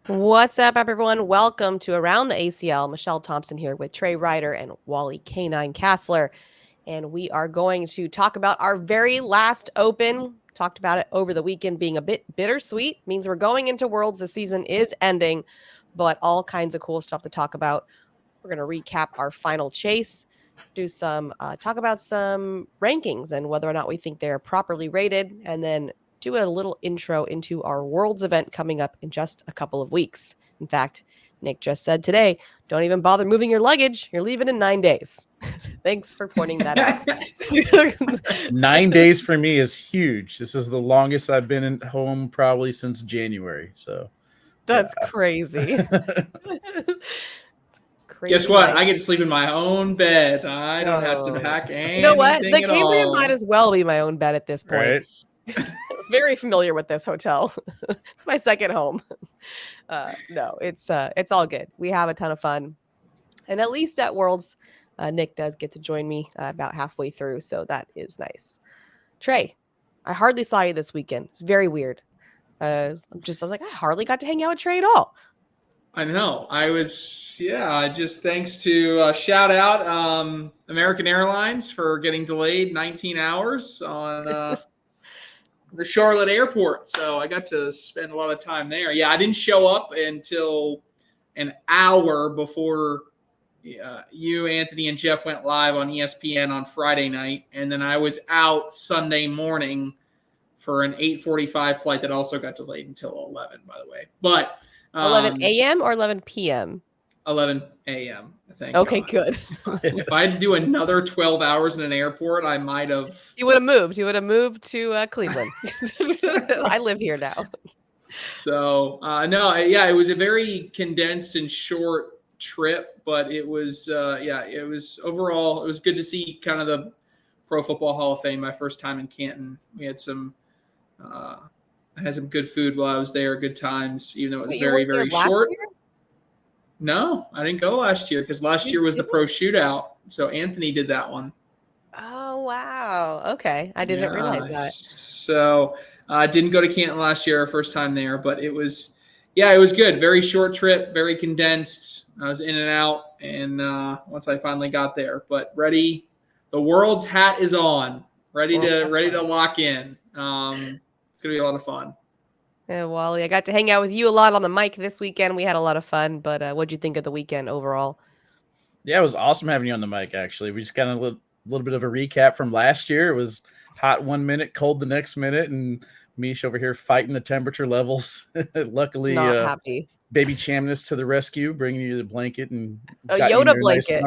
What's up, everyone? Welcome to Around the ACL. Michelle Thompson here with Trey Ryder and Wally Canine Castler. And we are going to talk about our very last Open. Talked about it over the weekend being a bit bittersweet. Means we're going into Worlds. The season is ending, but all kinds of cool stuff to talk about. We're going to recap our final chase, do some talk about some rankings and whether or not we think they're properly rated, and then do a little intro into our Worlds event coming up in just a couple of weeks. In fact, Nick just said today, don't even bother moving your luggage. You're leaving in 9 days. Thanks for pointing that out. 9 days for me is huge. This is the longest I've been at home probably since January. So that's crazy. Guess what? I get to sleep in my own bed. I don't have to pack anything. You know what? The at Cambrian all. might as well be my own bed at this point. Right? Very familiar with this hotel. It's my second home. No, it's all good. We have a ton of fun, and at least at Worlds, Nick does get to join me about halfway through, so that is nice. Trey, I hardly saw you this weekend. It's very weird. I was like, I hardly got to hang out with Trey at all. I know. I was, just thanks to shout out American Airlines for getting delayed 19 hours on the Charlotte airport. So I got to spend a lot of time there. Yeah, I didn't show up until an hour before you, Anthony, and Jeff went live on ESPN on Friday night. And then I was out Sunday morning for an 8:45 flight that also got delayed until 11, by the way. But 11 a.m. or 11 p.m.? 11 a.m. Thank Okay, God. good. If I had to do another 12 hours in an airport, I might have. You would have moved. You would have moved to Cleveland. I live here now. So, it was a very condensed and short trip, but it was, it was overall, it was good to see kind of the Pro Football Hall of Fame, my first time in Canton. We had I had some good food while I was there, good times, even though it was very, very short. Year? No, I didn't go last year because last year was the pro shootout. So Anthony did that one. Oh, wow. Okay. I didn't realize that. So I didn't go to Canton last year, our first time there, but it was good. Very short trip, very condensed. I was in and out, and once I finally got there, but ready. The World's hat is on, ready to lock in. It's going to be a lot of fun. Yeah, Wally, I got to hang out with you a lot on the mic this weekend. We had a lot of fun, but what'd you think of the weekend overall? Yeah, it was awesome having you on the mic, actually. We just got a little bit of a recap from last year. It was hot 1 minute, cold the next minute, and Mish over here fighting the temperature levels. Luckily, not happy. Baby Chamness to the rescue, bringing you the blanket and a Yoda blanket.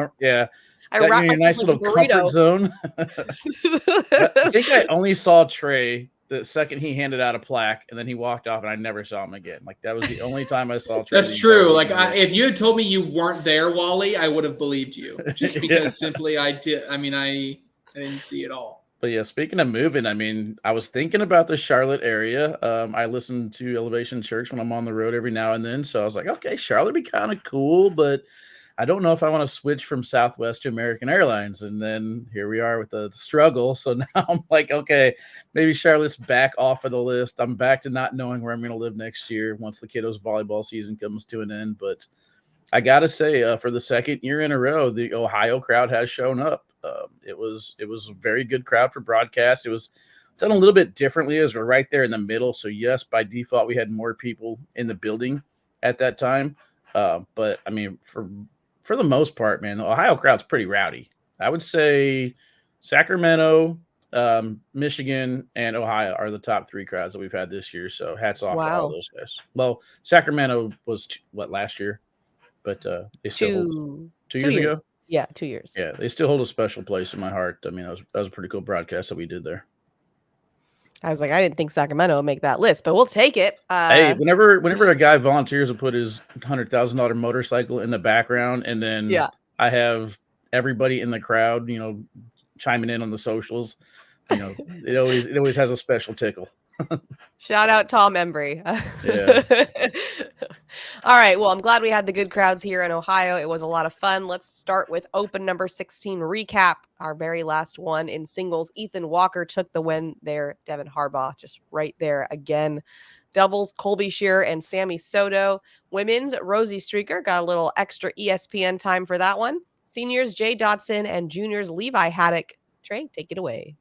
I got you in a nice little comfort zone. I think I only saw Trey the second he handed out a plaque, and then he walked off, and I never saw him again. Like, that was the only time I saw Trey. That's true. Like, if you had told me you weren't there, Wally, I would have believed you. Just because simply I didn't see it all. But yeah, speaking of moving, I mean, I was thinking about the Charlotte area. I listen to Elevation Church when I'm on the road every now and then. So I was like, okay, Charlotte would be kind of cool, but I don't know if I want to switch from Southwest to American Airlines. And then here we are with the struggle. So now I'm like, okay, maybe Charlotte's back off of the list. I'm back to not knowing where I'm going to live next year once the kiddos' volleyball season comes to an end. But I got to say, for the second year in a row, the Ohio crowd has shown up. It was a very good crowd for broadcast. It was done a little bit differently as we're right there in the middle. So, yes, by default, we had more people in the building at that time. But, I mean, for the most part, man, the Ohio crowd's pretty rowdy. I would say Sacramento, Michigan, and Ohio are the top three crowds that we've had this year. So hats off to all those guys. Well, Sacramento was last year, but they still hold 2 years ago. Yeah, 2 years. Yeah, they still hold a special place in my heart. I mean, that was a pretty cool broadcast that we did there. I was like, I didn't think Sacramento would make that list, but we'll take it. Hey, whenever a guy volunteers to put his $100,000 motorcycle in the background, and then I have everybody in the crowd, chiming in on the socials, it always has a special tickle. Shout out Tom Embry. Yeah. All right. Well, I'm glad we had the good crowds here in Ohio. It was a lot of fun. Let's start with Open number 16 recap. Our very last one in singles. Ethan Walker took the win there. Devin Harbaugh just right there again. Doubles, Colby Shearer and Sammy Soto. Women's, Rosie Streaker got a little extra ESPN time for that one. Seniors, Jay Dotson and juniors, Levi Haddock. Trey, take it away.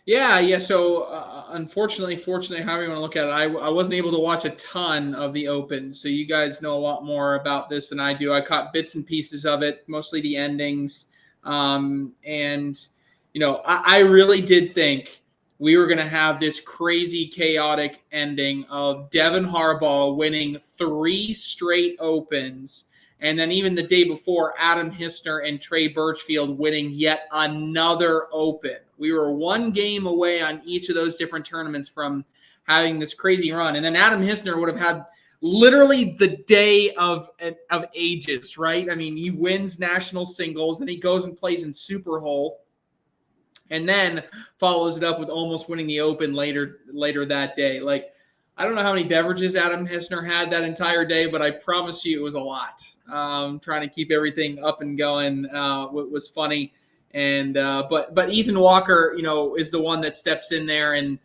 Yeah. So unfortunately, fortunately, however you want to look at it, I wasn't able to watch a ton of the Open. So you guys know a lot more about this than I do. I caught bits and pieces of it, mostly the endings. And, I really did think we were going to have this crazy, chaotic ending of Devin Harbaugh winning 3 straight Opens. And then even the day before, Adam Hissner and Trey Birchfield winning yet another Open. We were 1 game away on each of those different tournaments from having this crazy run. And then Adam Hissner would have had literally the day of ages, right? I mean, he wins national singles, then he goes and plays in Super Hole, and then follows it up with almost winning the Open later that day. Like, I don't know how many beverages Adam Hissner had that entire day, but I promise you it was a lot. Trying to keep everything up and going was funny. And but Ethan Walker, is the one that steps in there and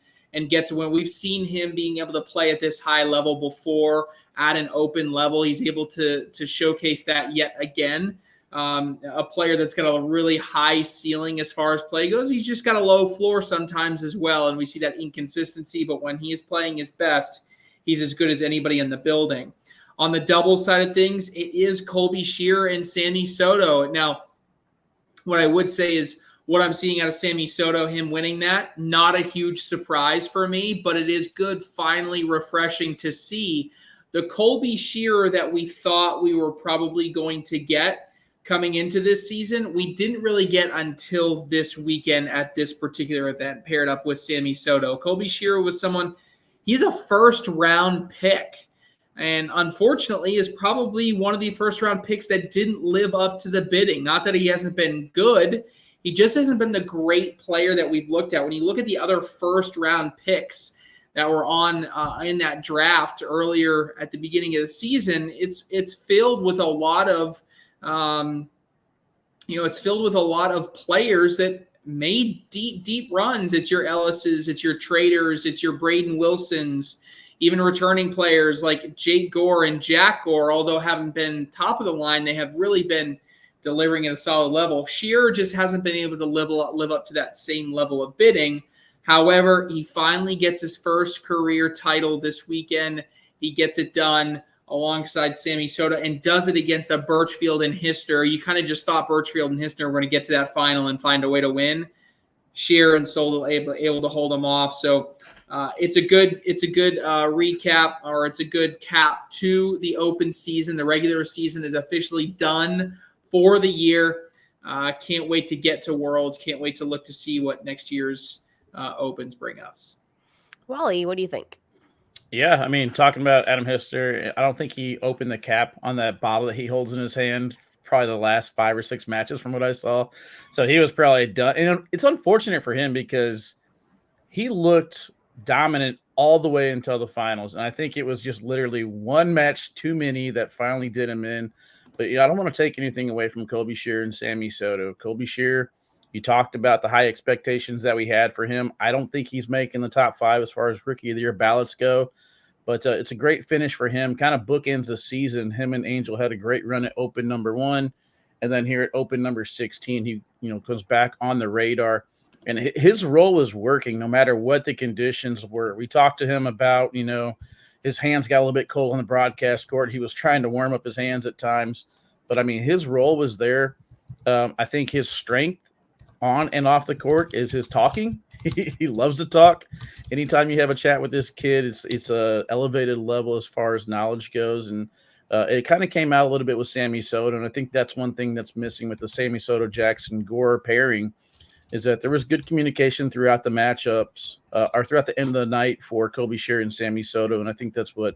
gets a win. We've seen him being able to play at this high level before at an Open level. He's able to showcase that yet again. A player that's got a really high ceiling as far as play goes. He's just got a low floor sometimes as well, and we see that inconsistency. But when he is playing his best, he's as good as anybody in the building. On the doubles side of things, it is Colby Shearer and Sammy Soto. Now, what I would say is what I'm seeing out of Sammy Soto, him winning that, not a huge surprise for me, but it is good, finally refreshing to see the Colby Shearer that we thought we were probably going to get coming into this season. We didn't really get until this weekend at this particular event paired up with Sammy Soto. Colby Shearer was someone, he's a first-round pick. And unfortunately is probably one of the first-round picks that didn't live up to the bidding. Not that he hasn't been good. He just hasn't been the great player that we've looked at. When you look at the other first-round picks that were on in that draft earlier at the beginning of the season, it's filled with a lot of it's filled with a lot of players that made deep runs. It's your Ellis's, it's your Traders, it's your Braden Wilsons. Even returning players like Jake Gore and Jack Gore, although haven't been top of the line, they have really been delivering at a solid level. Shearer just hasn't been able to live up to that same level of bidding. However, he finally gets his first career title this weekend. He gets it done alongside Sammy Soto and does it against a Birchfield and Hissner. You kind of just thought Birchfield and Hissner were going to get to that final and find a way to win. Shearer and Soto able to hold them off. So it's a good recap, or it's a good cap to the Open season. The regular season is officially done for the year. Can't wait to get to Worlds. Can't wait to look to see what next year's Opens bring us. Wally, what do you think? Yeah, I mean, talking about Adam Hissner, I don't think he opened the cap on that bottle that he holds in his hand probably the last 5 or 6 matches from what I saw. So he was probably done. And it's unfortunate for him because he looked dominant all the way until the finals. And I think it was just literally one match too many that finally did him in. But I don't want to take anything away from Colby Shearer and Sammy Soto. Colby Shearer, you talked about the high expectations that we had for him. I don't think he's making the top 5 as far as Rookie of the Year ballots go. But it's a great finish for him. Kind of bookends the season. Him and Angel had a great run at Open number 1. And then here at Open number 16, he goes back on the radar. And his role is working no matter what the conditions were. We talked to him about, his hands got a little bit cold on the broadcast court. He was trying to warm up his hands at times. But, I mean, his role was there. I think his strength on and off the court is his talking. He loves to talk. Anytime you have a chat with this kid, it's a elevated level as far as knowledge goes. And it kind of came out a little bit with Sammy Soto. And I think that's one thing that's missing with the Sammy Soto Jackson Gore pairing is that there was good communication throughout the matchups or throughout the end of the night for Colby Shearer and Sammy Soto. And I think that's what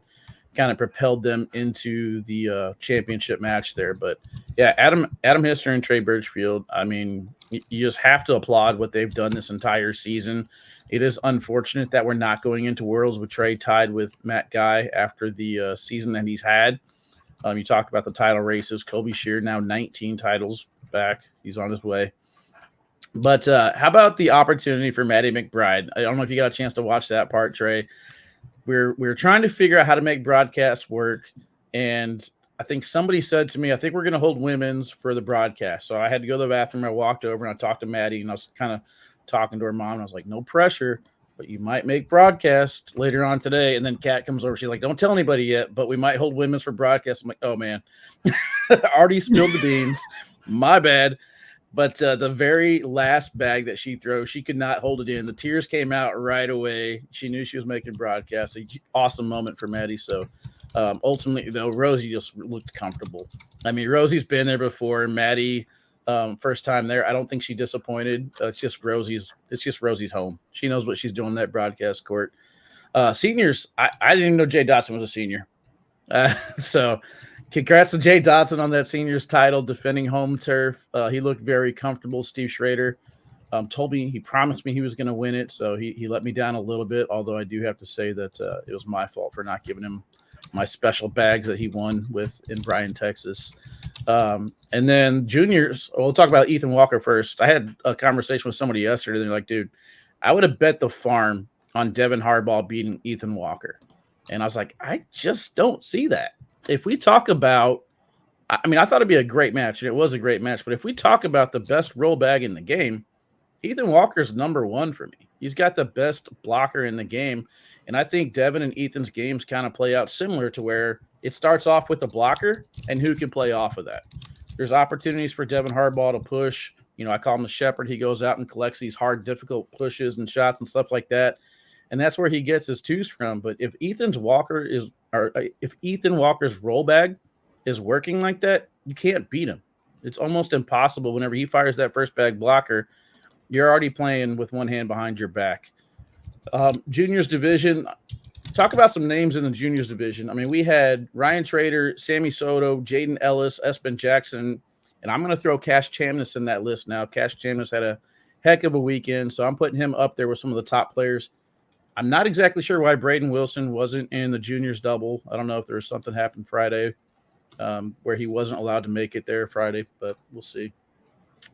kind of propelled them into the championship match there. But yeah, Adam Hister and Trey Birchfield, I mean, you just have to applaud what they've done this entire season. It is unfortunate that we're not going into Worlds with Trey tied with Matt Guy after the season that he's had. You talked about the title races. Kobe Shear now 19 titles back. He's on his way. But how about the opportunity for Maddie McBride? I don't know if you got a chance to watch that part, Trey. We're trying to figure out how to make broadcasts work, and I think somebody said to me, I think we're going to hold women's for the broadcast. So I had to go to the bathroom. I walked over and I talked to Maddie, and I was kind of talking to her mom. And I was like, no pressure, but you might make broadcast later on today. And then Kat comes over. She's like, don't tell anybody yet, but we might hold women's for broadcast. I'm like, oh, man. Already spilled the beans. My bad. But the very last bag that she throws, she could not hold it in. The tears came out right away. She knew she was making broadcast. Awesome moment for Maddie. So ultimately, though, Rosie just looked comfortable. I mean, Rosie's been there before. Maddie, first time there. I don't think she disappointed. It's just Rosie's home. She knows what she's doing in that broadcast court. Seniors, I didn't even know Jay Dotson was a senior. So congrats to Jay Dotson on that seniors title, defending home turf. He looked very comfortable. Steve Schrader told me, he promised me he was going to win it. So he let me down a little bit, although I do have to say that it was my fault for not giving him my special bags that he won with in Bryan, Texas. And then juniors, we'll talk about Ethan Walker first. I had a conversation with somebody yesterday. They're like, dude, I would have bet the farm on Devin Harbaugh beating Ethan Walker. And I was like, I just don't see that. If we talk about, I mean, I thought it'd be a great match, and it was a great match. But if we talk about the best roll bag in the game, Ethan Walker's number one for me. He's got the best blocker in the game. And I think Devin and Ethan's games kind of play out similar to where it starts off with the blocker and who can play off of that. There's opportunities for Devin Harbaugh to push. You know, I call him the shepherd. He goes out and collects these hard, difficult pushes and shots and stuff like that. And that's where he gets his twos from. But if Ethan Walker's roll bag is working like that, you can't beat him. It's almost impossible. Whenever he fires that first bag blocker, you're already playing with one hand behind your back. Juniors division, talk about some names in the juniors division. I mean, we had Ryan Trader, Sammy Soto, Jaden Ellis, Espen Jackson, and I'm going to throw Cash Chamness in that list now. Cash Chamness had a heck of a weekend, so I'm putting him up there with some of the top players. I'm not exactly sure why Braden Wilson wasn't in the juniors double. I don't know if there was something happened Friday where he wasn't allowed to make it there Friday, but we'll see.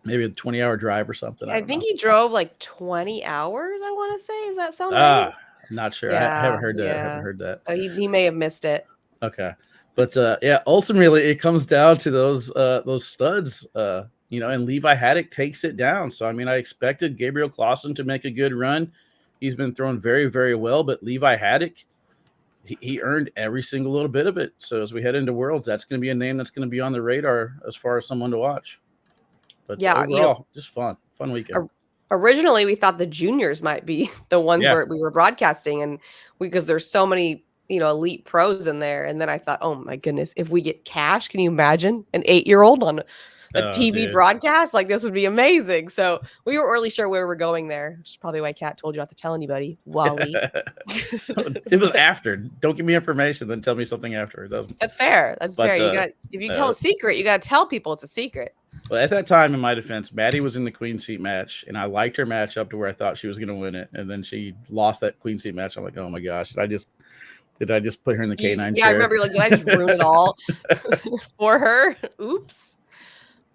Maybe a 20-hour drive or something. I think he drove like 20 hours, I want to say. Does that sound right? I'm not sure. Yeah, I haven't heard that. yeah. I haven't heard that. So he may have missed it. Okay. But yeah, ultimately it comes down to those studs, you know, and Levi Haddock takes it down. So, I mean, I expected Gabriel Clausen to make a good run. He's been throwing very, very well, but Levi Haddock, he earned every single little bit of it. So as we head into Worlds, that's going to be a name that's going to be on the radar as far as someone to watch. But yeah, overall, you know, just fun weekend. Originally, we thought the juniors might be the ones where we were broadcasting, and because there's so many, you know, elite pros in there. And then I thought, oh my goodness, if we get Cash, can you imagine an 8-year-old on a TV broadcast? Like, this would be amazing. So we weren't really sure where we're going there, which is probably why Kat told you not to tell anybody. Wally. It was after. Don't give me information, then tell me something after. That's fair. That's fair. If you tell a secret, you got to tell people it's a secret. But at that time, in my defense, Maddie was in the queen seat match, and I liked her matchup to where I thought she was going to win it, and then she lost that queen seat match. I'm like, oh my gosh, did I just put her in the K9 chair? Yeah, I remember. Like, did I just ruin it all for her? Oops.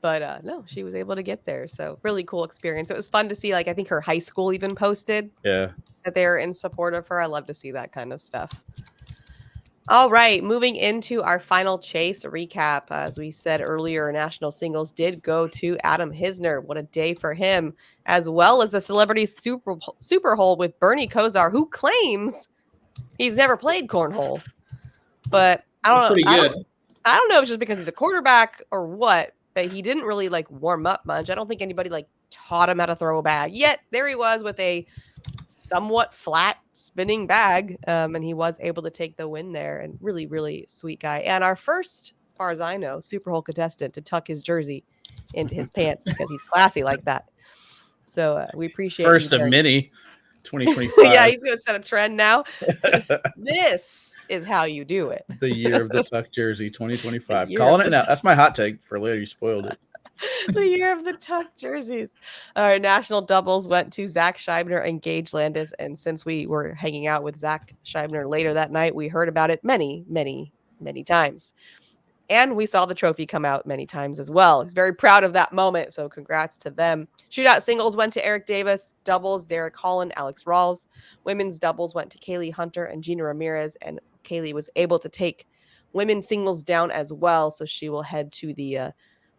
But no, she was able to get there. So really cool experience. It was fun to see. Like, I think her high school even posted that they were in support of her. I love to see that kind of stuff. All right, moving into our final chase recap. As we said earlier, national singles did go to Adam Hisner. What a day for him, as well as the celebrity super hole with Bernie Kosar, who claims he's never played cornhole. But I don't know. Pretty good. I don't know if it's just because he's a quarterback or what, but he didn't really like warm up much. I don't think anybody like taught him how to throw a bag. Yet there he was with a somewhat flat spinning bag, and he was able to take the win there. And really, really sweet guy. And our first, as far as I know, Super Bowl contestant to tuck his jersey into his pants because he's classy like that. So we appreciate first of many 2025. Yeah, he's going to set a trend now. This is how you do it. The year of the tuck jersey, 2025. year Calling of it the now. That's my hot take for later. You spoiled it. The year of the tuck jerseys. All right, national doubles went to Zach Scheibner and Gage Landis. And since we were hanging out with Zach Scheibner later that night, we heard about it many, many, many times. And we saw the trophy come out many times as well. He's very proud of that moment. So congrats to them. Shootout singles went to Eric Davis. Doubles, Derek Holland, Alex Rawls. Women's doubles went to Kaylee Hunter and Gina Ramirez. And Kaylee was able to take women's singles down as well. So she will head to the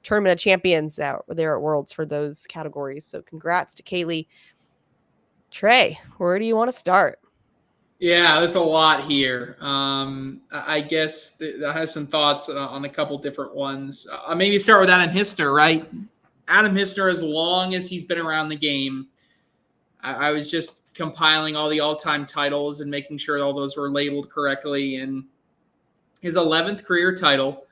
Tournament of Champions that were there at Worlds for those categories. So congrats to Kaylee. Trey, where do you want to start? Yeah, there's a lot here. I guess I have some thoughts on a couple different ones. I'll maybe start with Adam Hissner, right? Adam Hissner, as long as he's been around the game, I was just compiling all the all-time titles and making sure all those were labeled correctly. And his 11th career title,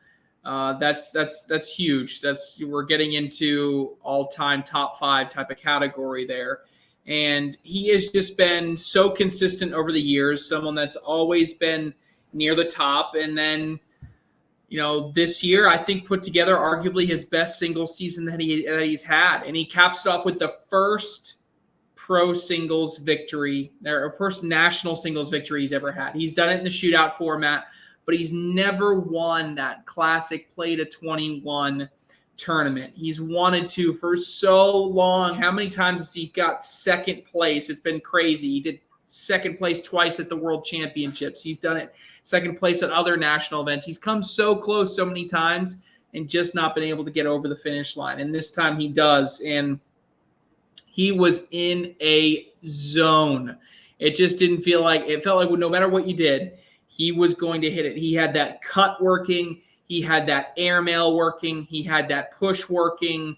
that's huge. We're getting into all-time top 5 type of category there. And he has just been so consistent over the years, someone that's always been near the top. And then, this year, I think put together arguably his best singles season that he's had. And he caps it off with the first pro singles victory, or first national singles victory he's ever had. He's done it in the shootout format, but he's never won that classic play to 21 tournament. He's wanted to for so long. How many times has he got second place? It's been crazy. He did second place twice at the World Championships. He's done it second place at other national events. He's come so close so many times and just not been able to get over the finish line. And this time he does. And he was in a zone. It just didn't feel like, it felt like no matter what you did, he was going to hit it. He had that cut working. He had that airmail working. He had that push working.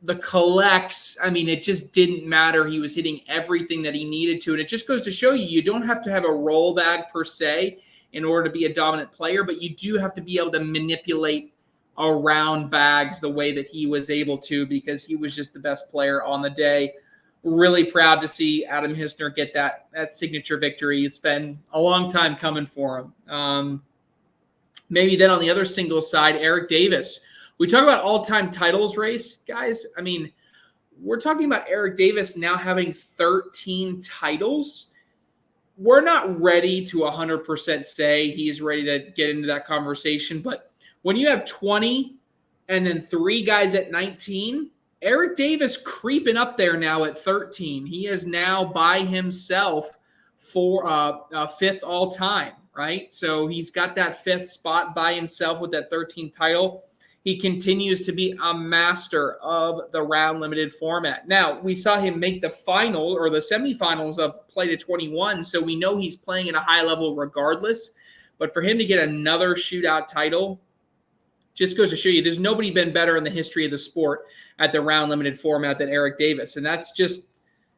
The collects, it just didn't matter. He was hitting everything that he needed to. And it just goes to show you don't have to have a roll bag per se in order to be a dominant player, but you do have to be able to manipulate around bags the way that he was able to, because he was just the best player on the day. Really proud to see Adam Hissner get that signature victory. It's been a long time coming for him. Maybe then on the other singles side, Eric Davis. We talk about all-time titles race, guys. We're talking about Eric Davis now having 13 titles. We're not ready to 100% say he's ready to get into that conversation. But when you have 20 and then 3 guys at 19, Eric Davis creeping up there now at 13. He is now by himself for 5th all-time. Right? So he's got that 5th spot by himself with that 13th title. He continues to be a master of the round limited format. Now, we saw him make the final or the semifinals of play to 21, so we know he's playing at a high level regardless. But for him to get another shootout title just goes to show you there's nobody been better in the history of the sport at the round limited format than Eric Davis. And that's just,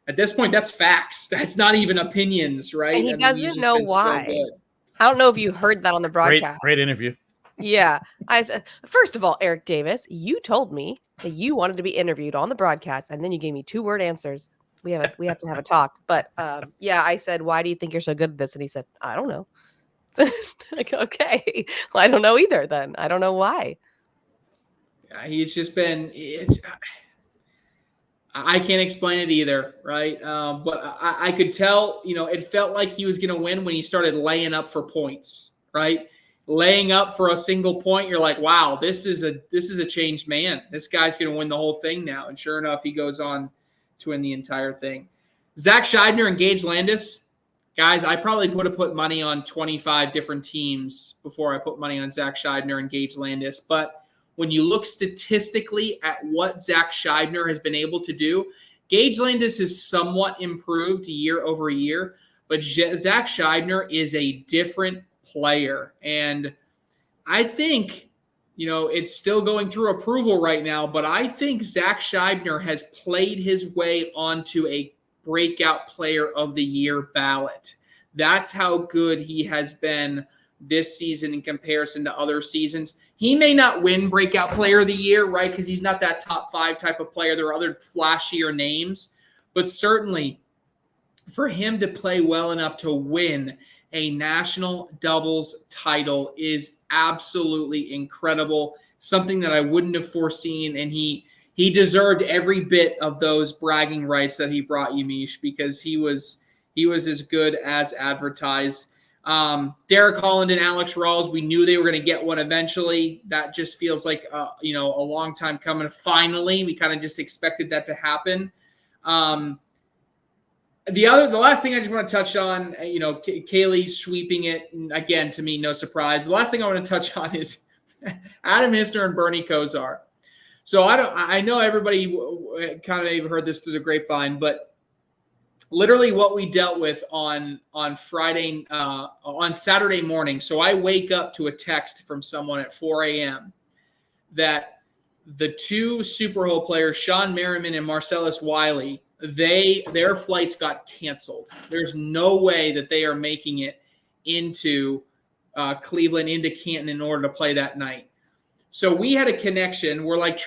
at this point, that's facts. That's not even opinions, right? And he doesn't know why. So I don't know if you heard that on the broadcast. Great interview. Yeah. I said, first of all, Eric Davis, you told me that you wanted to be interviewed on the broadcast, and then you gave me 2-word answers. We have to have a talk. But yeah, I said, why do you think you're so good at this? And he said, I don't know. Like, okay. Well, I don't know either then. I don't know why. Yeah, he's just been I can't explain it either, right? But I could tell, it felt like he was going to win when he started laying up for points, right? Laying up for a single point, you're like, wow, this is a changed man. This guy's going to win the whole thing now. And sure enough, he goes on to win the entire thing. Zach Scheibner and Gage Landis, guys, I probably would have put money on 25 different teams before I put money on Zach Scheibner and Gage Landis. But when you look statistically at what Zach Scheibner has been able to do, Gage Landis is somewhat improved year over year, but Zach Scheibner is a different player. And I think, it's still going through approval right now, but I think Zach Scheibner has played his way onto a breakout player of the year ballot. That's how good he has been this season in comparison to other seasons. He may not win breakout player of the year, right? Because he's not that top 5 type of player. There are other flashier names, but certainly for him to play well enough to win a national doubles title is absolutely incredible. Something that I wouldn't have foreseen, and he deserved every bit of those bragging rights that he brought you, Mish, because he was as good as advertised. Derek Holland and Alex Rawls, we knew they were going to get one eventually. That just feels like a long time coming. Finally, we kind of just expected that to happen. The last thing I just want to touch on, Kaylee sweeping it again. To me, no surprise. But the last thing I want to touch on is Adam Hisner and Bernie Kosar. So I know everybody kind of maybe heard this through the grapevine, but literally what we dealt with on Friday, on Saturday morning. So I wake up to a text from someone at 4 a.m. that the two Super Bowl players, Sean Merriman and Marcellus Wiley, their flights got canceled. There's no way that they are making it into Cleveland, into Canton in order to play that night. So we had a connection. We're like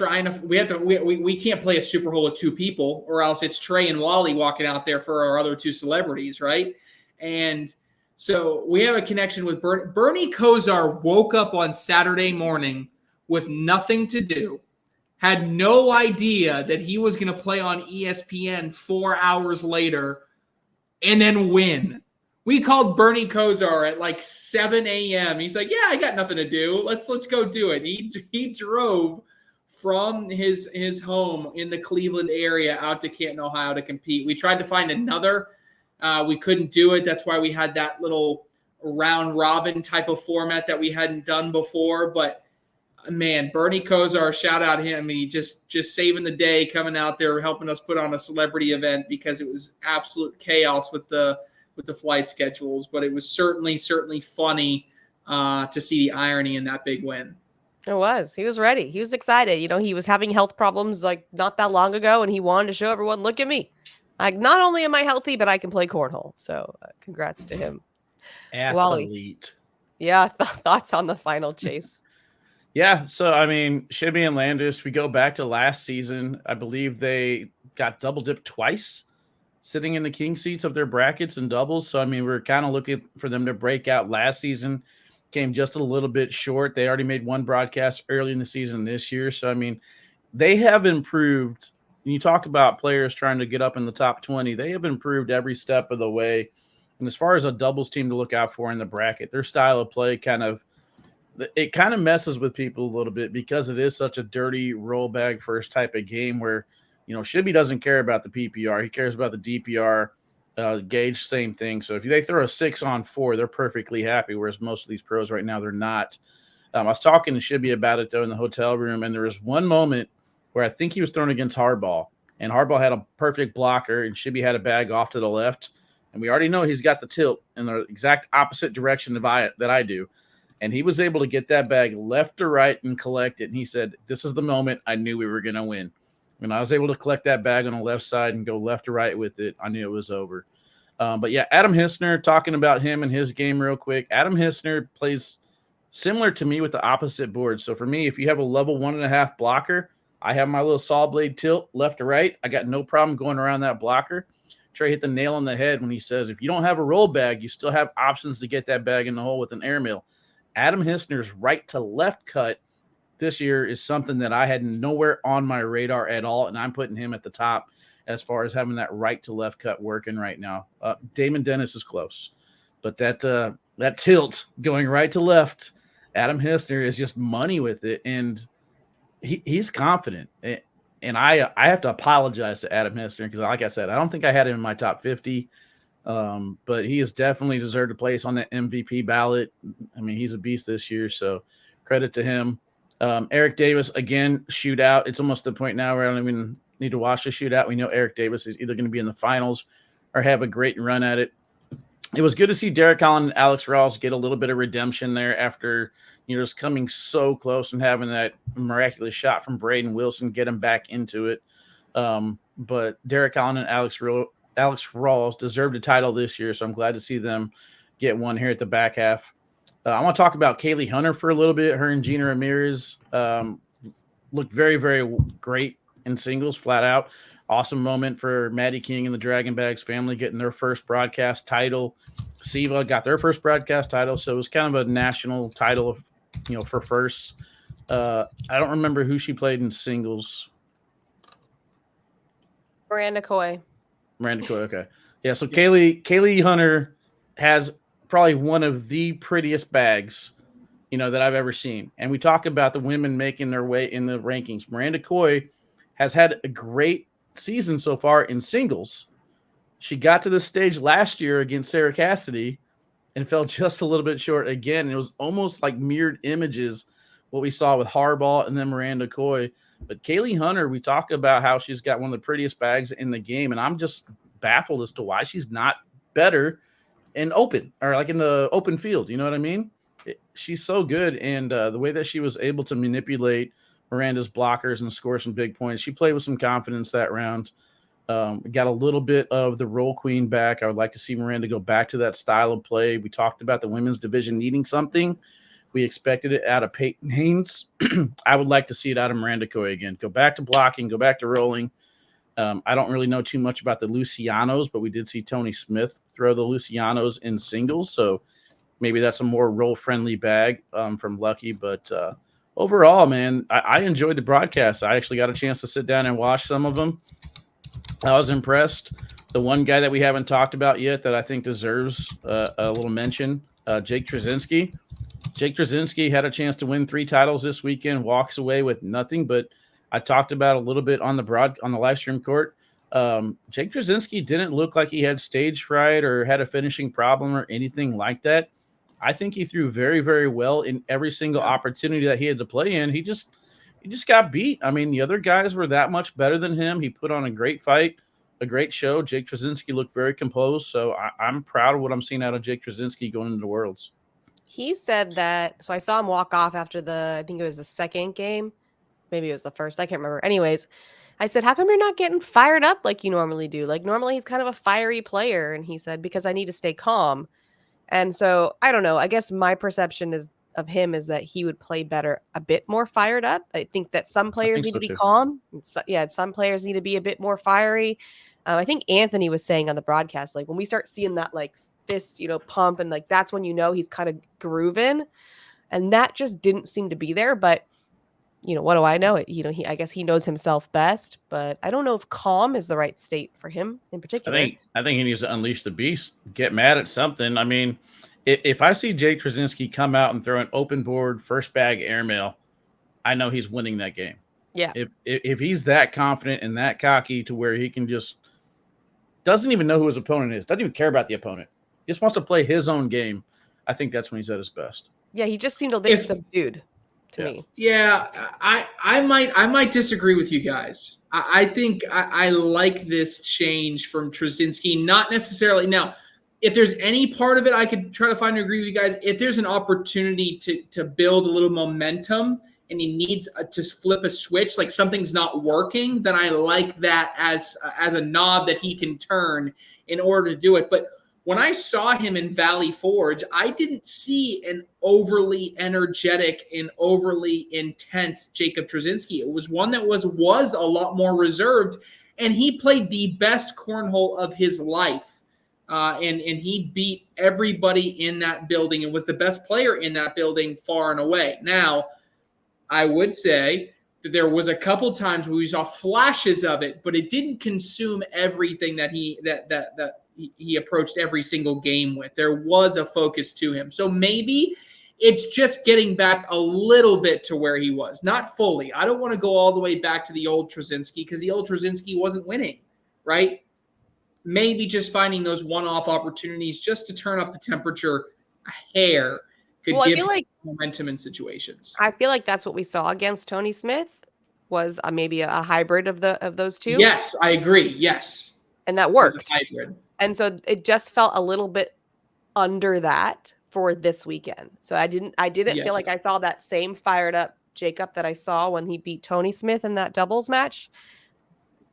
we can't play a Super Bowl with two people, or else it's Trey and Wally walking out there for our other two celebrities, right? And so we have a connection with Bernie Kosar. Woke up on Saturday morning with nothing to do, had no idea that he was going to play on ESPN 4 hours later and then win. We called Bernie Kosar at like 7 a.m. He's like, yeah, I got nothing to do. Let's go do it. He drove from his home in the Cleveland area out to Canton, Ohio to compete. We tried to find another. We couldn't do it. That's why we had that little round robin type of format that we hadn't done before. But man, Bernie Kosar, shout out him. He just saving the day, coming out there, helping us put on a celebrity event, because it was absolute chaos with the flight schedules. But it was certainly funny to see the irony in that big win. It was. He was ready. He was excited. He was having health problems like not that long ago, and he wanted to show everyone, look at me. Like, not only am I healthy, but I can play cornhole. So congrats to him. Athlete. Wally. Yeah, thoughts on the final, Chase? Yeah, so I mean, Shibby and Landis, we go back to last season. I believe they got double dipped twice, sitting in the king seats of their brackets and doubles. So I mean, we're kind of looking for them to break out. Last season came just a little bit short. They already made one broadcast early in the season this year. So I mean, they have improved. You talk about players trying to get up in the top 20. They have improved every step of the way. And as far as a doubles team to look out for in the bracket, their style of play kind of messes with people a little bit, because it is such a dirty roll bag first type of game where, Shibby doesn't care about the PPR. He cares about the DPR. Gage, same thing. So if they throw a 6-on-4, they're perfectly happy, whereas most of these pros right now, they're not. I was talking to Shibby about it, though, in the hotel room, and there was one moment where I think he was thrown against Hardball, and Hardball had a perfect blocker, and Shibby had a bag off to the left, and we already know he's got the tilt in the exact opposite direction that I do. And he was able to get that bag left to right and collect it. And he said, this is the moment I knew we were going to win. When I was able to collect that bag on the left side and go left to right with it, I knew it was over. But yeah, Adam Hisner, talking about him and his game real quick. Adam Hisner plays similar to me with the opposite board. So for me, if you have a level 1.5 blocker, I have my little saw blade tilt left to right. I got no problem going around that blocker. Trey hit the nail on the head when he says, if you don't have a roll bag, you still have options to get that bag in the hole with an airmail. Adam Hisner's right to left cut this year is something that I had nowhere on my radar at all, and I'm putting him at the top as far as having that right to left cut working right now. Damon Dennis is close, but that tilt going right to left, Adam Hisner is just money with it, and he's confident. And I have to apologize to Adam Hisner because, like I said, I don't think I had him in my top 50. But he has definitely deserved a place on that MVP ballot. I mean, he's a beast this year, so credit to him. Eric Davis, again, shootout. It's almost the point now where I don't even need to watch the shootout. We know Eric Davis is either going to be in the finals or have a great run at it. It was good to see Derek Holland and Alex Rawls get a little bit of redemption there after, just coming so close and having that miraculous shot from Braden Wilson, get him back into it. But Derek Holland and Alex Rawls deserved a title this year, so I'm glad to see them get one here at the back half. I want to talk about Kaylee Hunter for a little bit. Her and Gina Ramirez looked very, very great in singles, flat out. Awesome moment for Maddie King and the Dragon Bags family getting their first broadcast title. Siva got their first broadcast title, so it was kind of a national title, for first. I don't remember who she played in singles. Miranda Coy. Okay. Yeah, so Kaylee Hunter has probably one of the prettiest bags, that I've ever seen. And we talk about the women making their way in the rankings. Miranda Coy has had a great season so far in singles. She got to the stage last year against Sarah Cassidy and fell just a little bit short again. And it was almost like mirrored images what we saw with Harbaugh and then Miranda Coy. But Kaylee Hunter, we talk about how she's got one of the prettiest bags in the game, and I'm just baffled as to why she's not better in open or like in the open field. You know what I mean? She's so good, and the way that she was able to manipulate Miranda's blockers and score some big points, she played with some confidence that round. Got a little bit of the role queen back. I would like to see Miranda go back to that style of play. We talked about the women's division needing something. We expected it out of Peyton Haynes. I would like to see it out of Miranda Coy again. Go back to blocking, go back to rolling. I don't really know too much about the Lucianos, but we did see Tony Smith throw the Lucianos in singles. So maybe that's a more role-friendly bag from Lucky. But overall, man, I enjoyed the broadcast. I actually got a chance to sit down and watch some of them. I was impressed. The one guy that we haven't talked about yet that I think deserves a little mention, Jake Trzynski. Jake Trzynski had a chance to win 3 titles this weekend, walks away with nothing, but I talked about a little bit on the live stream court. Jake Trzynski didn't look like he had stage fright or had a finishing problem or anything like that. I think he threw very, very well in every single opportunity that he had to play in. He just got beat. I mean, the other guys were that much better than him. He put on a great fight, a great show. Jake Trzynski looked very composed, so I'm proud of what I'm seeing out of Jake Trzynski going into the Worlds. He said that, so I saw him walk off after I think it was the second game. Maybe it was the first. I can't remember. Anyways, I said, how come you're not getting fired up like you normally do? Like normally he's kind of a fiery player. And he said, because I need to stay calm. And so I don't know. I guess my perception of him is that he would play better a bit more fired up. I think that some players need to be calm. Some players need to be a bit more fiery. I think Anthony was saying on the broadcast, like when we start seeing that like fist, pump, and like that's when he's kind of grooving. And that just didn't seem to be there. But what do I know? I guess he knows himself best, but I don't know if calm is the right state for him in particular. I think he needs to unleash the beast, get mad at something. I mean, if I see Jake Trzynski come out and throw an open board first bag airmail, I know he's winning that game. Yeah. If he's that confident and that cocky to where he can just doesn't even know who his opponent is, doesn't even care about the opponent, just wants to play his own game, I think that's when he's at his best. Yeah, he just seemed a bit subdued to me. Yeah, I might disagree with you guys. I think I like this change from Trzynski. Not necessarily now. If there's any part of it, I could try to find to agree with you guys. If there's an opportunity to build a little momentum and he needs to flip a switch, like something's not working, then I like that as a knob that he can turn in order to do it. But when I saw him in Valley Forge, I didn't see an overly energetic and overly intense Jacob Trzynski. It was one that was a lot more reserved, and he played the best cornhole of his life. And he beat everybody in that building and was the best player in that building far and away. Now, I would say that there was a couple times where we saw flashes of it, but it didn't consume everything that he approached every single game with. There was a focus to him. So maybe it's just getting back a little bit to where he was. Not fully. I don't want to go all the way back to the old Trzynski because the old Trzynski wasn't winning, right? Maybe just finding those one-off opportunities just to turn up the temperature a hair could give him momentum in situations. I feel like that's what we saw against Tony Smith was maybe a hybrid of those two. Yes, I agree. Yes. And that worked. It was a hybrid. And so it just felt a little bit under that for this weekend. So I didn't feel like I saw that same fired up Jacob that I saw when he beat Tony Smith in that doubles match.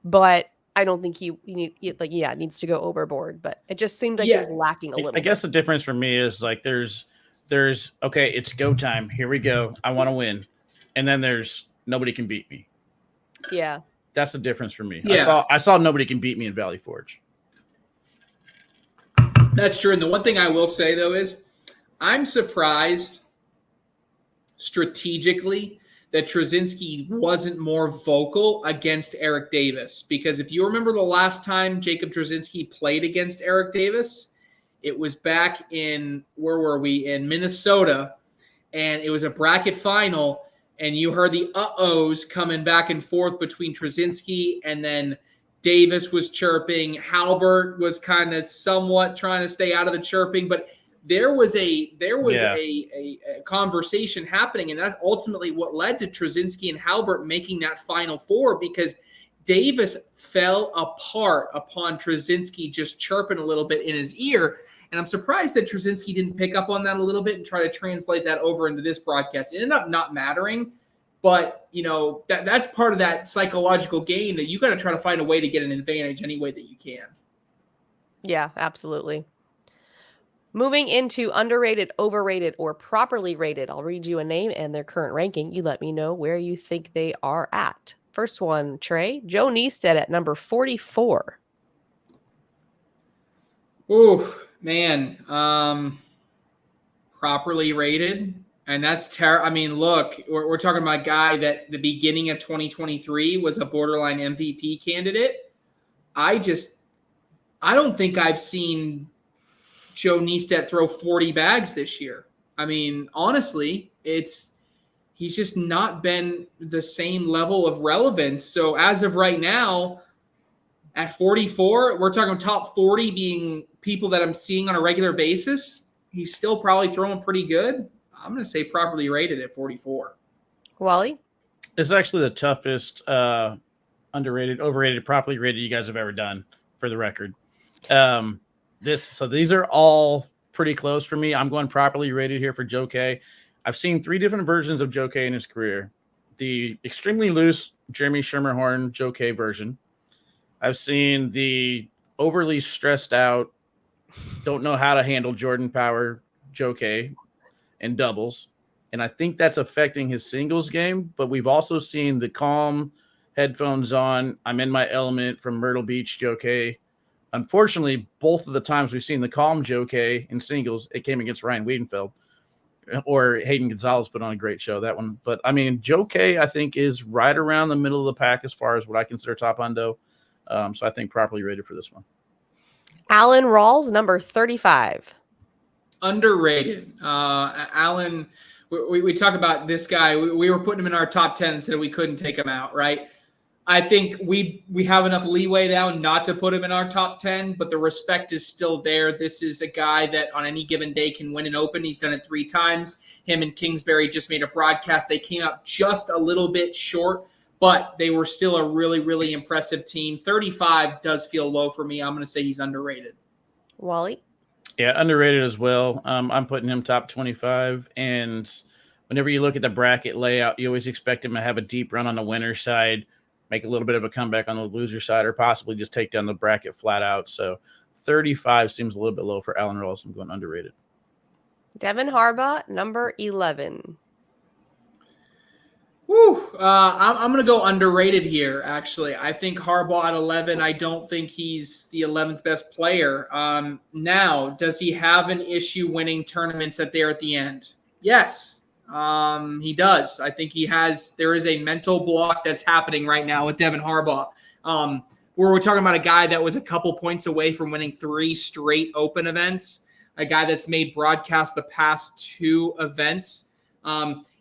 But I don't think he needs to go overboard. But it just seemed like he was lacking a little bit. I guess the difference for me is like there's okay, it's go time. Here we go. I want to win. And then there's nobody can beat me. Yeah. That's the difference for me. Yeah. I saw nobody can beat me in Valley Forge. That's true. And the one thing I will say, though, is I'm surprised strategically that Trzynski wasn't more vocal against Eric Davis. Because if you remember the last time Jacob Trzynski played against Eric Davis, it was back in, where were we? In Minnesota. And it was a bracket final. And you heard the uh-ohs coming back and forth between Trzynski, and then Davis was chirping. Halbert was kind of somewhat trying to stay out of the chirping, but there was a conversation happening, and that ultimately what led to Trzynski and Halbert making that Final Four, because Davis fell apart upon Trzynski just chirping a little bit in his ear. And I'm surprised that Trzynski didn't pick up on that a little bit and try to translate that over into this broadcast. It ended up not mattering, but that's part of that psychological game that you got to try to find a way to get an advantage any way that you can. Yeah, absolutely. Moving into underrated, overrated, or properly rated, I'll read you a name and their current ranking. You let me know where you think they are at. First one, Trey, Joe Neested at number 44. Ooh, man. Properly rated. And that's terrible. I mean, look, we're talking about a guy that the beginning of 2023 was a borderline MVP candidate. I don't think I've seen Joe Neested throw 40 bags this year. I mean, honestly, he's just not been the same level of relevance. So as of right now, at 44, we're talking top 40 being people that I'm seeing on a regular basis. He's still probably throwing pretty good. I'm going to say properly rated at 44. Wally? It's actually the toughest underrated, overrated, properly rated you guys have ever done, for the record. So these are all pretty close for me. I'm going properly rated here for Joe K. I've seen 3 different versions of Joe K in his career. The extremely loose Jeremy Schermerhorn Joe K version. I've seen the overly stressed out, don't know how to handle Jordan Power Joe K in doubles. And I think that's affecting his singles game. But we've also seen the calm, headphones on, I'm in my element from Myrtle Beach Joe K. Unfortunately, both of the times we've seen the calm Joe K in singles, it came against Ryan Wiedenfeld, or Hayden Gonzalez put on a great show, that one. But, I mean, Joe K, I think, is right around the middle of the pack as far as what I consider top hundo. So I think properly rated for this one. Alan Rawls, number 35. Underrated. Alan, we talk about this guy. We were putting him in our top 10 and said we couldn't take him out, right? I think we have enough leeway now not to put him in our top 10, but the respect is still there. This is a guy that on any given day can win an open. He's done it 3 times. Him and Kingsbury just made a broadcast. They came up just a little bit short, but they were still a really, really impressive team. 35 does feel low for me. I'm going to say he's underrated. Wally? Yeah, underrated as well. I'm putting him top 25. And whenever you look at the bracket layout, you always expect him to have a deep run on the winner's side, make a little bit of a comeback on the loser side, or possibly just take down the bracket flat out. So 35 seems a little bit low for Alan Rawls. I'm going underrated. Devin Harbaugh, number 11. Woo. I'm going to go underrated here, actually. I think Harbaugh at 11, I don't think he's the 11th best player. Now, does he have an issue winning tournaments at the end? Yes, he does. I think there is a mental block that's happening right now with Devin Harbaugh. Where we're talking about a guy that was a couple points away from winning 3 straight open events, a guy that's made broadcast the past 2 events.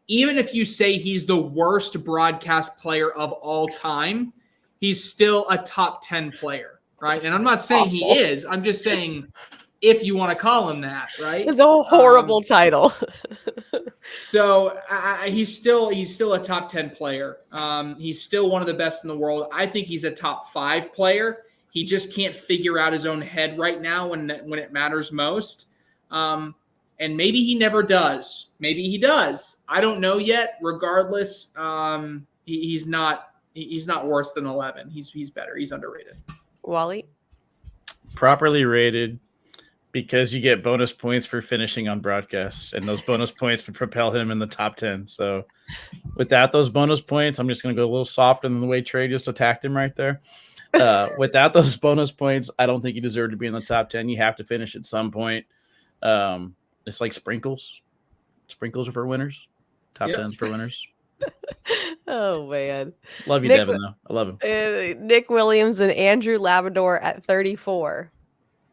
Even if you say he's the worst broadcast player of all time, he's still a top 10 player, right? And I'm not saying he is. I'm just saying if you want to call him that, right? It's a horrible title. So he's still a top 10 player. He's still one of the best in the world. I think he's a top 5 player. He just can't figure out his own head right now when it matters most. And maybe he never does. Maybe he does. I don't know yet. Regardless, he's not worse than 11. He's better. He's underrated. Wally? Properly rated Because you get bonus points for finishing on broadcast, and those bonus points would propel him in the top 10. So without those bonus points, I'm just going to go a little softer than the way Trey just attacked him right there. Without those bonus points, I don't think you deserve to be in the top 10. You have to finish at some point. It's like sprinkles. Sprinkles are for winners. Top 10s for winners. Oh, man. Love you, Devin, though. I love him. Nick Williams and Andrew Labrador at 34.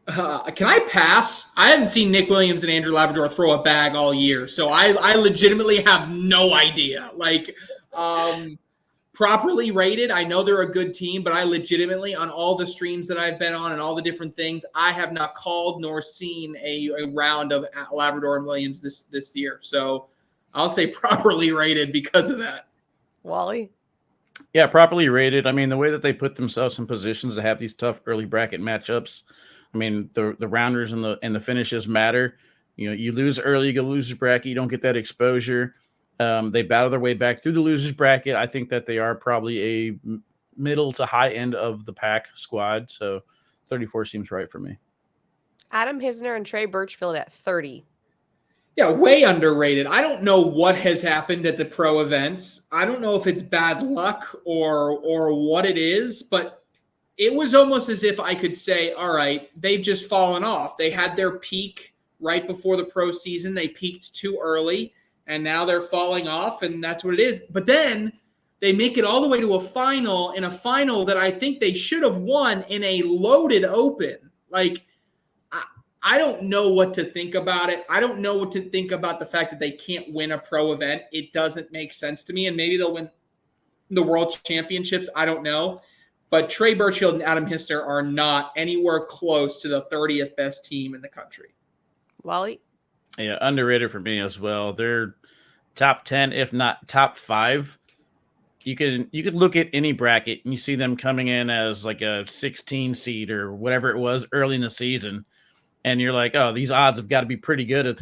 Can I pass? I haven't seen Nick Williams and Andrew Labrador throw a bag all year, so I legitimately have no idea. Like, properly rated, I know they're a good team, but I legitimately, on all the streams that I've been on and all the different things, I have not called nor seen a round of Labrador and Williams this year. So I'll say properly rated because of that. Wally? Yeah, properly rated. I mean, the way that they put themselves in positions to have these tough early bracket matchups. I mean, the rounders and the finishes matter. You know, you lose early, you go losers bracket, you don't get that exposure. They battle their way back through the losers bracket. I think that they are probably a middle to high end of the pack squad. So 34 seems right for me. Adam Hisner and Trey Birchfield at 30. Yeah, way underrated. I don't know what has happened at the pro events. I don't know if it's bad luck or what it is, but it was almost as if I could say, all right, they've just fallen off. They had their peak right before the pro season. They peaked too early, and now they're falling off, and that's what it is. But then they make it all the way to a final, in a final that I think they should have won in a loaded open. Like, I don't know what to think about it. I don't know what to think about the fact that they can't win a pro event. It doesn't make sense to me, and maybe they'll win the World Championships. I don't know. But Trey Birchfield and Adam Hisner are not anywhere close to the 30th best team in the country. Wally? Yeah, underrated for me as well. They're top 10, if not top 5. You could look at any bracket and you see them coming in as like a 16 seed or whatever it was early in the season. And you're like, oh, these odds have got to be pretty good at,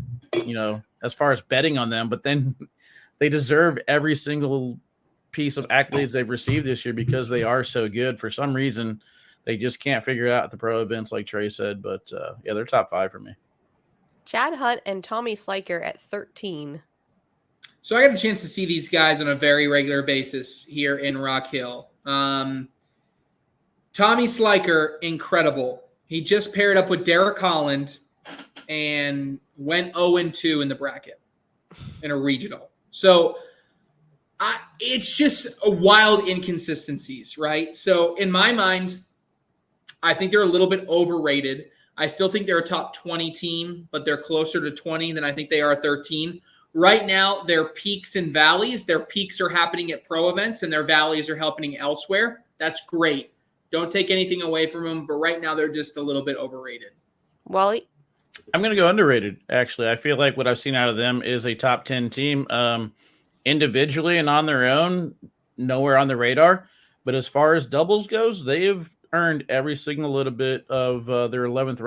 as far as betting on them. But then they deserve every single piece of accolades they've received this year because they are so good. For some reason, they just can't figure it out at the pro events, like Trey said. But yeah, they're top 5 for me. Chad Hunt and Tommy Sliker at 13. So I got a chance to see these guys on a very regular basis here in Rock Hill. Tommy Sliker, incredible. He just paired up with Derek Holland and went 0-2 in the bracket in a regional. So it's just a wild inconsistencies, right? So in my mind, I think they're a little bit overrated. I still think they're a top 20 team, but they're closer to 20 than I think they are 13. Right now, their peaks and valleys, their peaks are happening at pro events and their valleys are happening elsewhere. That's great. Don't take anything away from them, but right now they're just a little bit overrated. Wally? I'm going to go underrated, actually. I feel like what I've seen out of them is a top 10 team. Individually and on their own, nowhere on the radar. But as far as doubles goes, they have earned every single little bit of their 13th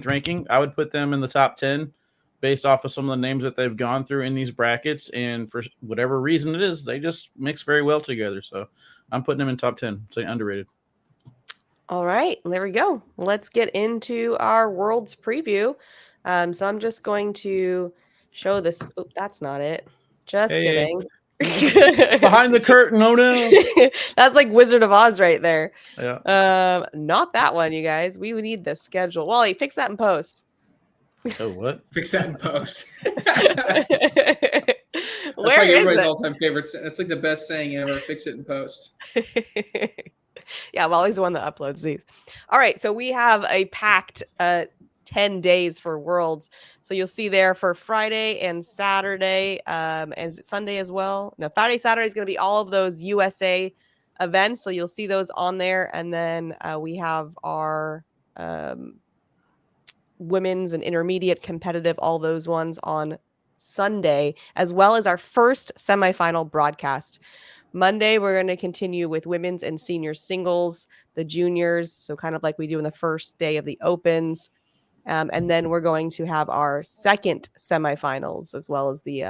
ranking. I would put them in the top 10 based off of some of the names that they've gone through in these brackets. And for whatever reason it is, they just mix very well together. So I'm putting them in top 10. So underrated. All right, there we go. Let's get into our Worlds preview. So I'm just going to show this. Oh, that's not it. Just kidding. Behind the curtain. Oh no. That's like Wizard of Oz right there. Yeah. Not that one, you guys. We would need the schedule. Wally, fix that in post. Oh, what? Fix that in post. Where That's like everybody's all-time favorite. That's like the best saying ever. Fix it in post. Yeah, Wally's the one that uploads these. All right, so we have a packed 10 days for Worlds. So you'll see there for Friday and Saturday, and is it Sunday as well? No, Friday, Saturday is going to be all of those USA events. So you'll see those on there. And then we have our women's and intermediate competitive, all those ones on Sunday, as well as our first semifinal broadcast. Monday, we're going to continue with women's and senior singles, the juniors, so kind of like we do in the first day of the Opens. And then we're going to have our second semifinals, as well as the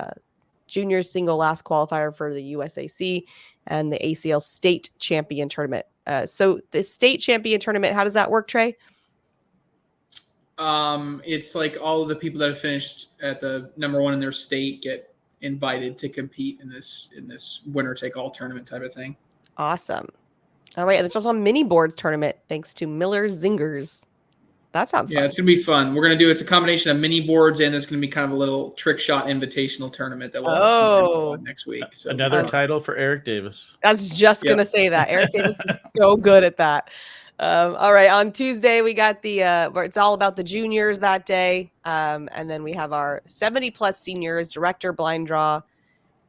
juniors single last qualifier for the USAC and the ACL state champion tournament. So the state champion tournament, how does that work, Trey? It's like all of the people that have finished at the number one in their state get invited to compete in this winner take all tournament type of thing. Awesome. All right, and there's also a mini boards tournament thanks to Miller's Zingers. That sounds fun. Yeah, it's gonna be fun. We're gonna do it's a combination of mini boards and there's gonna be kind of a little trick shot invitational tournament that we'll have some info on next week. So another title for Eric Davis. I was just gonna say that Eric Davis is so good at that. All right, on Tuesday we got the where it's all about the juniors that day, and then we have our 70+ seniors director blind draw,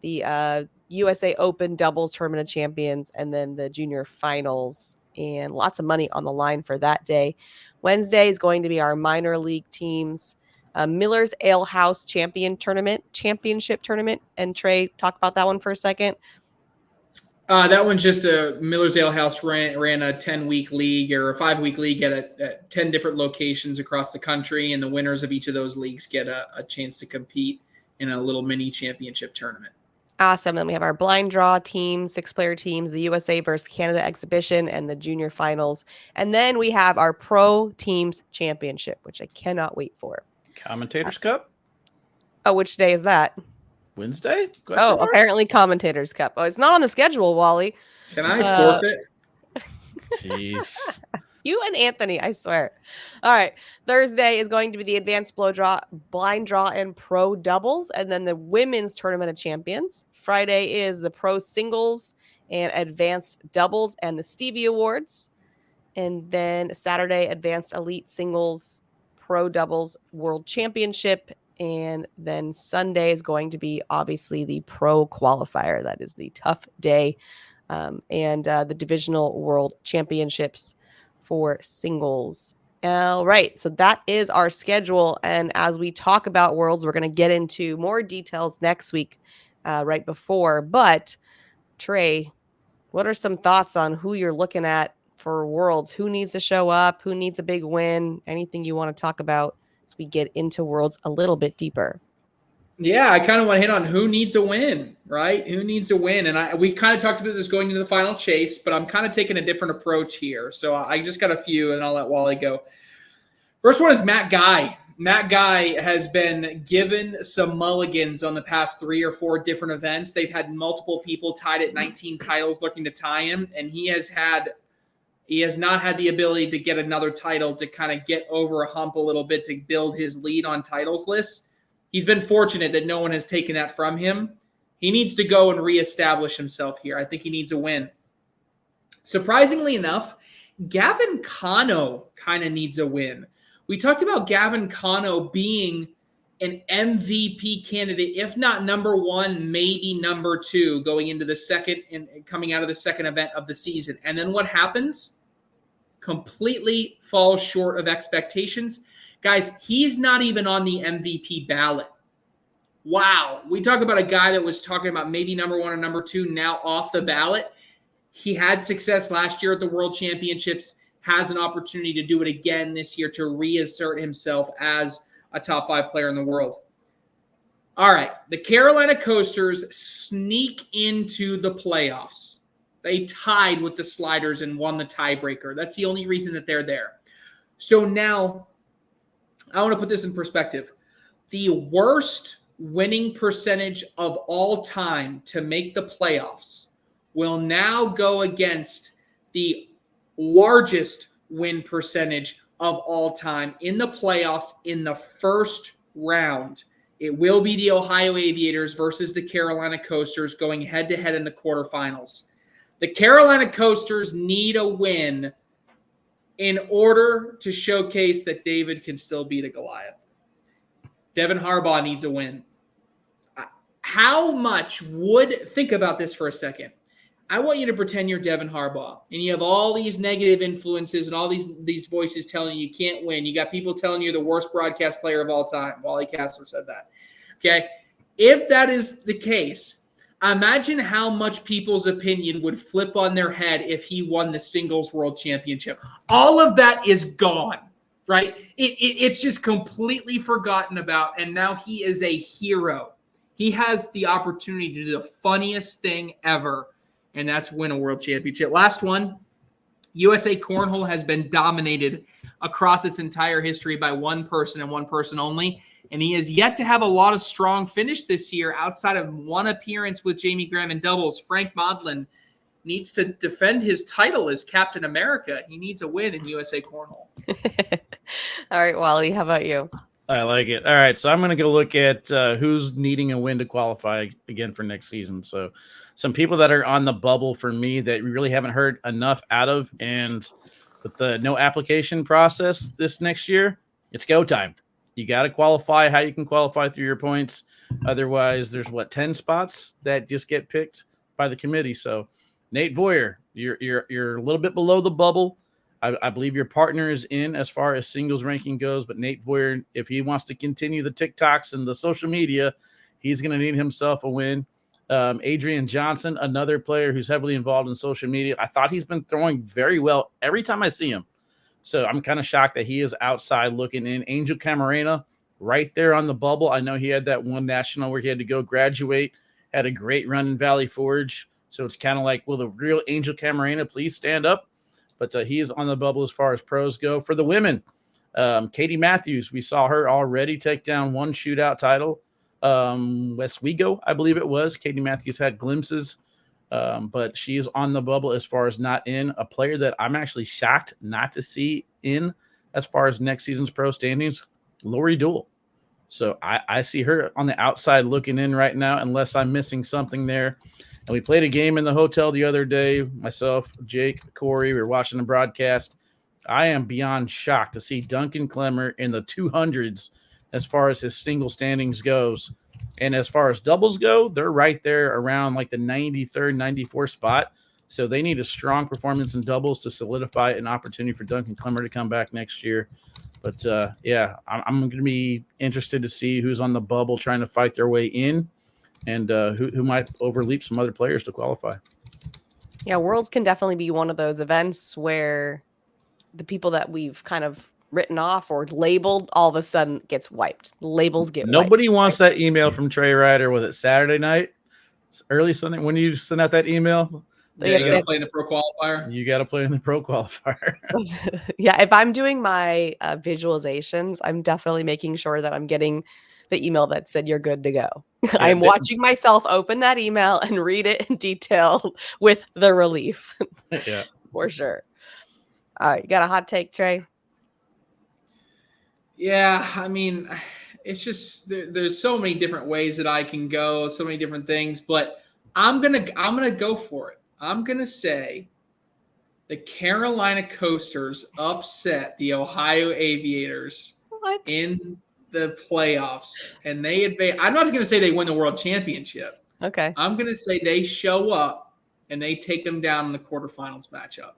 the USA Open doubles tournament of champions, and then the junior finals, and lots of money on the line for that day. Wednesday is going to be our minor league teams, Miller's Ale House championship tournament. And Trey, talk about that one for a second. That one's just the Miller's Ale House ran a 10-week league or a 5-week league at 10 different locations across the country, and the winners of each of those leagues get a chance to compete in a little mini championship tournament. Awesome. Then we have our blind draw teams, 6-player teams, the USA versus Canada exhibition, and the junior finals. And then we have our pro teams championship, which I cannot wait for. Commentators Cup? Oh, which day is that? Wednesday? Apparently Commentators Cup. Oh, it's not on the schedule, Wally. Can I forfeit? Jeez. You and Anthony, I swear. All right. Thursday is going to be the advanced blind draw and pro doubles, and then the women's tournament of champions. Friday is the pro singles and advanced doubles and the Stevie Awards. And then Saturday, advanced elite singles, pro doubles world championship. And then Sunday is going to be obviously the pro qualifier. That is the tough day. And the divisional world championships for singles. All right. So that is our schedule. And as we talk about worlds, we're going to get into more details next week, right before. But Trey, what are some thoughts on who you're looking at for worlds? Who needs to show up? Who needs a big win? Anything you want to talk about as we get into worlds a little bit deeper? Yeah, I kind of want to hit on who needs a win, right? Who needs a win? And we kind of talked about this going into the final chase, but I'm kind of taking a different approach here. So I just got a few, and I'll let Wally go. First one is Matt Guy. Matt Guy has been given some mulligans on the past 3 or 4 different events. They've had multiple people tied at 19 titles looking to tie him, and he has not had the ability to get another title to kind of get over a hump a little bit to build his lead on titles lists. He's been fortunate that no one has taken that from him. He needs to go and reestablish himself here. I think he needs a win. Surprisingly enough, Gavin Cano kind of needs a win. We talked about Gavin Cano being an MVP candidate, if not number 1, maybe number 2, going into the second and coming out of the second event of the season. And then what happens? Completely falls short of expectations. Guys, he's not even on the MVP ballot. Wow. We talk about a guy that was talking about maybe number 1 or number 2, now off the ballot. He had success last year at the World Championships, has an opportunity to do it again this year to reassert himself as a top 5 player in the world. All right. The Carolina Coasters sneak into the playoffs. They tied with the Sliders and won the tiebreaker. That's the only reason that they're there. So now, I want to put this in perspective. The worst winning percentage of all time to make the playoffs will now go against the largest win percentage of all time in the playoffs in the first round. It will be the Ohio Aviators versus the Carolina Coasters going head-to-head in the quarterfinals. The Carolina Coasters need a win in order to showcase that David can still beat a Goliath. Devin Harbaugh needs a win. How much think about this for a second. I want you to pretend you're Devin Harbaugh, and you have all these negative influences and all these voices telling you can't win. You got people telling you the worst broadcast player of all time. Wally Kastler said that. Okay? If that is the case, imagine how much people's opinion would flip on their head if he won the singles world championship. All of that is gone, right? It's just completely forgotten about, and now he is a hero. He has the opportunity to do the funniest thing ever, and that's win a world championship. Last one, USA Cornhole has been dominated across its entire history by one person and one person only. And he has yet to have a lot of strong finish this year outside of one appearance with Jamie Graham in doubles. Frank Modlin needs to defend his title as Captain America. He needs a win in USA Cornhole. All right, Wally, how about you? I like it. All right, so I'm going to go look at who's needing a win to qualify again for next season. So some people that are on the bubble for me that we really haven't heard enough out of, and with the no application process this next year, it's go time. You got to qualify how you can qualify through your points. Otherwise, there's 10 spots that just get picked by the committee. So Nate Voyer, you're a little bit below the bubble. I believe your partner is in as far as singles ranking goes, but Nate Voyer, if he wants to continue the TikToks and the social media, he's going to need himself a win. Adrian Johnson, another player who's heavily involved in social media. I thought he's been throwing very well every time I see him. So I'm kind of shocked that he is outside looking in. Angel Camarena, right there on the bubble. I know he had that one national where he had to go graduate, had a great run in Valley Forge. So it's kind of like, will the real Angel Camarena please stand up? But he is on the bubble as far as pros go. For the women, Katie Matthews, we saw her already take down one shootout title. Westwego, I believe it was. Katie Matthews had glimpses, but she is on the bubble as far as not in. A player that I'm actually shocked not to see in as far as next season's pro standings, Lori Dool. So I see her on the outside looking in right now, unless I'm missing something there. And we played a game in the hotel the other day. Myself, Jake, Corey, we were watching the broadcast. I am beyond shocked to see Duncan Clemmer in the 200s as far as his single standings goes. And as far as doubles go, they're right there around like the 93rd, 94th spot. So they need a strong performance in doubles to solidify an opportunity for Duncan Clemmer to come back next year. But, yeah, I'm going to be interested to see who's on the bubble trying to fight their way in. And who might overleap some other players to qualify. Yeah, Worlds can definitely be one of those events where the people that we've kind of written off or labeled all of a sudden gets wiped. Labels get Nobody wiped, wants that email from Trey Ryder. Was it Saturday night? Early Sunday? When you send out that email? Yeah, you got to play in the pro qualifier. You got to play in the pro qualifier. Yeah, if I'm doing my visualizations, I'm definitely making sure that I'm getting the email that said you're good to go. Yeah, I'm watching myself open that email and read it in detail with the relief. Yeah, for sure. All right, you got a hot take, Trey? Yeah, I mean, it's just there's so many different ways that I can go, so many different things, but I'm gonna go for it. I'm gonna say the Carolina Coasters upset the Ohio Aviators in the playoffs, and they advance. I'm not going to say they win the world championship. Okay. I'm going to say they show up and they take them down in the quarterfinals matchup.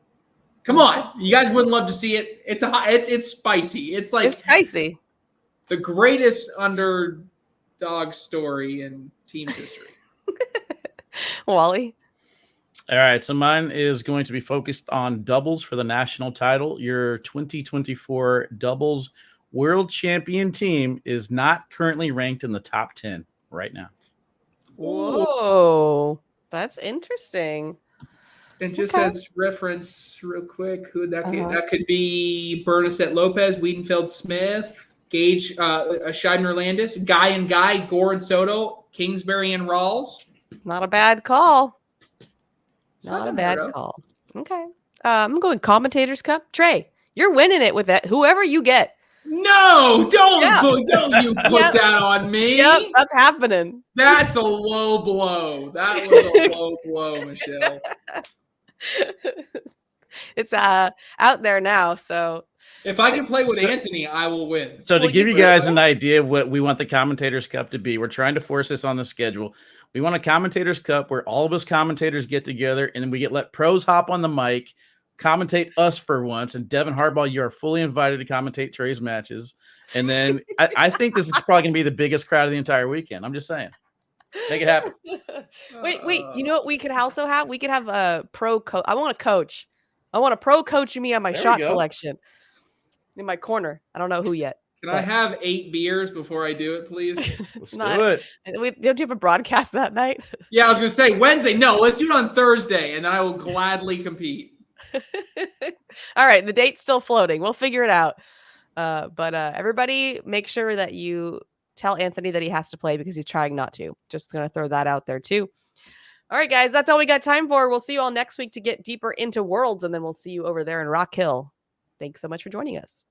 Come on, you guys wouldn't love to see it. It's spicy. It's spicy. The greatest underdog story in team's history. Wally. All right, so mine is going to be focused on doubles for the national title. Your 2024 doubles world champion team is not currently ranked in the top 10 right now. Whoa, that's interesting. And just as reference real quick, who that could be: Bernadette Lopez, Wiedenfeld Smith, Gage, Scheibner Landis, Guy and Guy, Gore and Soto, Kingsbury and Rawls. Not a bad call. Not a bad call. Okay. I'm going Commentators Cup. Trey, you're winning it with that. Whoever you get. No, don't you put that on me. Yep, that's happening. That's a low blow. That was a low blow, Michelle. It's out there now, so if I can play with Anthony, I will win. So to give you guys an idea of what we want the Commentators Cup to be, we're trying to force this on the schedule. We want a Commentators Cup where all of us commentators get together and then we let pros hop on the mic, commentate us for once. And Devin Harbaugh, you are fully invited to commentate Trey's matches. And then I think this is probably going to be the biggest crowd of the entire weekend. I'm just saying. Make it happen. Wait. You know what we could also have? We could have a pro coach. I want a coach. I want a pro coaching me on my shot selection in my corner. I don't know who yet. Can I have 8 beers before I do it, please? Let's do it. Don't you have a broadcast that night? Yeah, I was going to say Wednesday. No, let's do it on Thursday, and I will gladly compete. All right, the date's still floating. We'll figure it out. But everybody, make sure that you tell Anthony that he has to play because he's trying not to. Just gonna throw that out there too. All right, guys, that's all we got time for. We'll see you all next week to get deeper into Worlds, and then we'll see you over there in Rock Hill. Thanks so much for joining us.